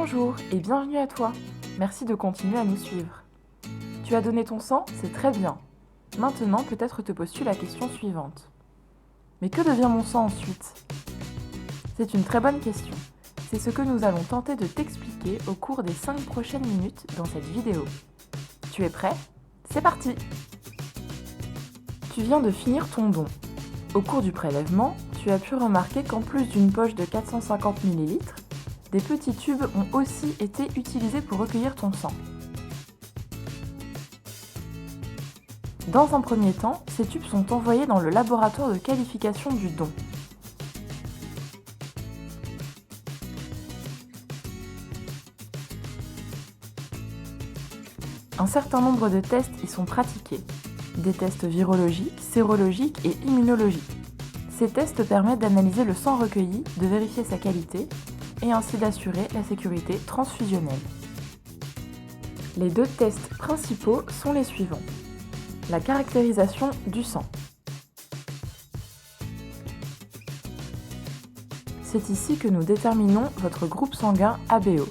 Bonjour et bienvenue à toi. Merci de continuer à nous suivre. Tu as donné ton sang, c'est très bien. Maintenant, peut-être te poses-tu la question suivante. Mais que devient mon sang ensuite ? C'est une très bonne question. C'est ce que nous allons tenter de t'expliquer au cours des 5 prochaines minutes dans cette vidéo. Tu es prêt ? C'est parti ! Tu viens de finir ton don. Au cours du prélèvement, tu as pu remarquer qu'en plus d'une poche de 450 ml, des petits tubes ont aussi été utilisés pour recueillir ton sang. Dans un premier temps, ces tubes sont envoyés dans le laboratoire de qualification du don. Un certain nombre de tests y sont pratiqués. Des tests virologiques, sérologiques et immunologiques. Ces tests permettent d'analyser le sang recueilli, de vérifier sa qualité et ainsi d'assurer la sécurité transfusionnelle. Les 2 tests principaux sont les suivants. La caractérisation du sang. C'est ici que nous déterminons votre groupe sanguin ABO,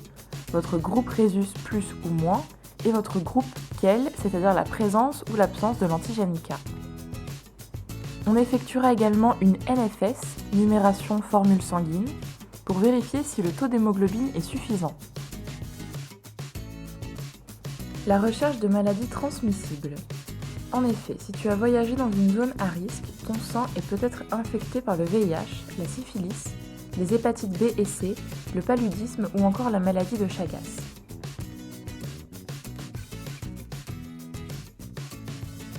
votre groupe Rhesus plus ou moins, et votre groupe KEL, c'est-à-dire la présence ou l'absence de l'antigène K. On effectuera également une NFS, numération formule sanguine, pour vérifier si le taux d'hémoglobine est suffisant. La recherche de maladies transmissibles. En effet, si tu as voyagé dans une zone à risque, ton sang est peut-être infecté par le VIH, la syphilis, les hépatites B et C, le paludisme ou encore la maladie de Chagas.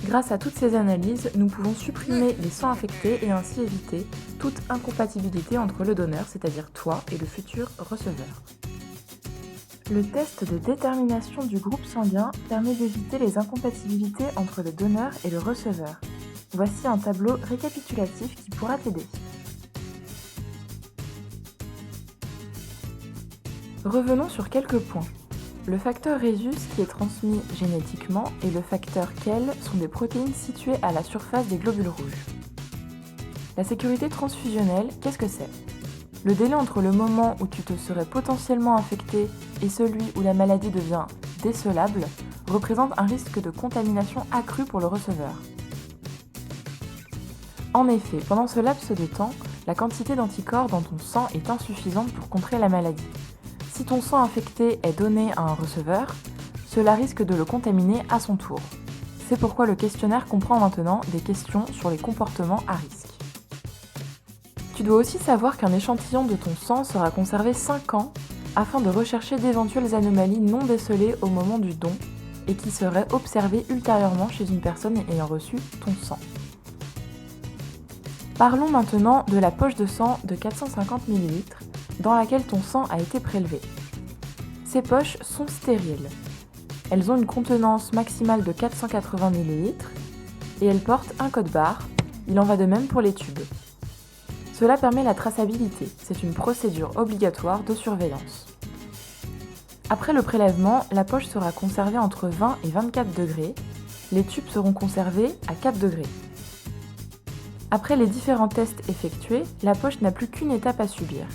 Grâce à toutes ces analyses, nous pouvons supprimer les sangs infectés et ainsi éviter toute incompatibilité entre le donneur, c'est-à-dire toi, et le futur receveur. Le test de détermination du groupe sanguin permet d'éviter les incompatibilités entre le donneur et le receveur. Voici un tableau récapitulatif qui pourra t'aider. Revenons sur quelques points. Le facteur Rhesus qui est transmis génétiquement et le facteur KEL sont des protéines situées à la surface des globules rouges. La sécurité transfusionnelle, qu'est-ce que c'est ? Le délai entre le moment où tu te serais potentiellement infecté et celui où la maladie devient décelable représente un risque de contamination accru pour le receveur. En effet, pendant ce laps de temps, la quantité d'anticorps dans ton sang est insuffisante pour contrer la maladie. Si ton sang infecté est donné à un receveur, cela risque de le contaminer à son tour. C'est pourquoi le questionnaire comprend maintenant des questions sur les comportements à risque. Tu dois aussi savoir qu'un échantillon de ton sang sera conservé 5 ans afin de rechercher d'éventuelles anomalies non décelées au moment du don et qui seraient observées ultérieurement chez une personne ayant reçu ton sang. Parlons maintenant de la poche de sang de 450 ml dans laquelle ton sang a été prélevé. Ces poches sont stériles. Elles ont une contenance maximale de 480 ml et elles portent un code barre. Il en va de même pour les tubes. Cela permet la traçabilité. C'est une procédure obligatoire de surveillance. Après le prélèvement, la poche sera conservée entre 20 et 24 degrés. Les tubes seront conservés à 4 degrés. Après les différents tests effectués, la poche n'a plus qu'une étape à subir.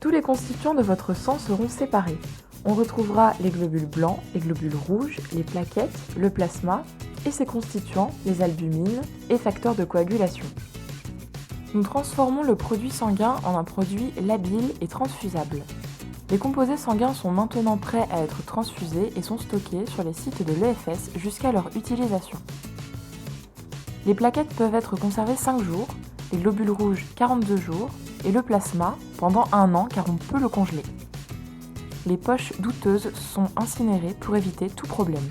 Tous les constituants de votre sang seront séparés. On retrouvera les globules blancs, les globules rouges, les plaquettes, le plasma et ses constituants, les albumines et facteurs de coagulation. Nous transformons le produit sanguin en un produit labile et transfusable. Les composés sanguins sont maintenant prêts à être transfusés et sont stockés sur les sites de l'EFS jusqu'à leur utilisation. Les plaquettes peuvent être conservées 5 jours, les globules rouges 42 jours et le plasma pendant 1 an car on peut le congeler. Les poches douteuses sont incinérées pour éviter tout problème.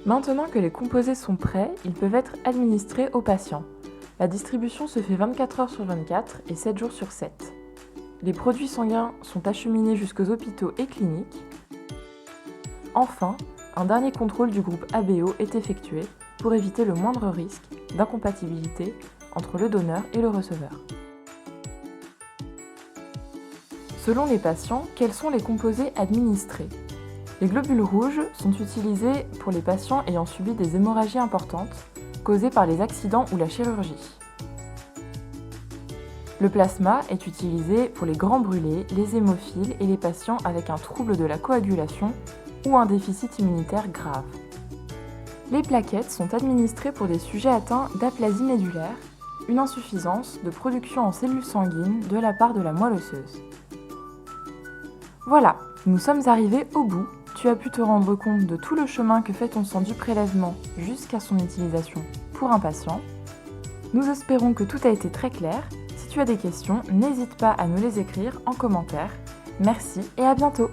Maintenant que les composés sont prêts, ils peuvent être administrés aux patients. La distribution se fait 24 heures sur 24 et 7 jours sur 7. Les produits sanguins sont acheminés jusqu'aux hôpitaux et cliniques. Enfin, un dernier contrôle du groupe ABO est effectué pour éviter le moindre risque d'incompatibilité entre le donneur et le receveur. Selon les patients, quels sont les composés administrés ? Les globules rouges sont utilisés pour les patients ayant subi des hémorragies importantes causées par les accidents ou la chirurgie. Le plasma est utilisé pour les grands brûlés, les hémophiles et les patients avec un trouble de la coagulation ou un déficit immunitaire grave. Les plaquettes sont administrées pour des sujets atteints d'aplasie médulaire, une insuffisance de production en cellules sanguines de la part de la moelle osseuse. Voilà, nous sommes arrivés au bout. Tu as pu te rendre compte de tout le chemin que fait ton sang du prélèvement jusqu'à son utilisation pour un patient. Nous espérons que tout a été très clair. Si tu as des questions, n'hésite pas à nous les écrire en commentaire. Merci et à bientôt!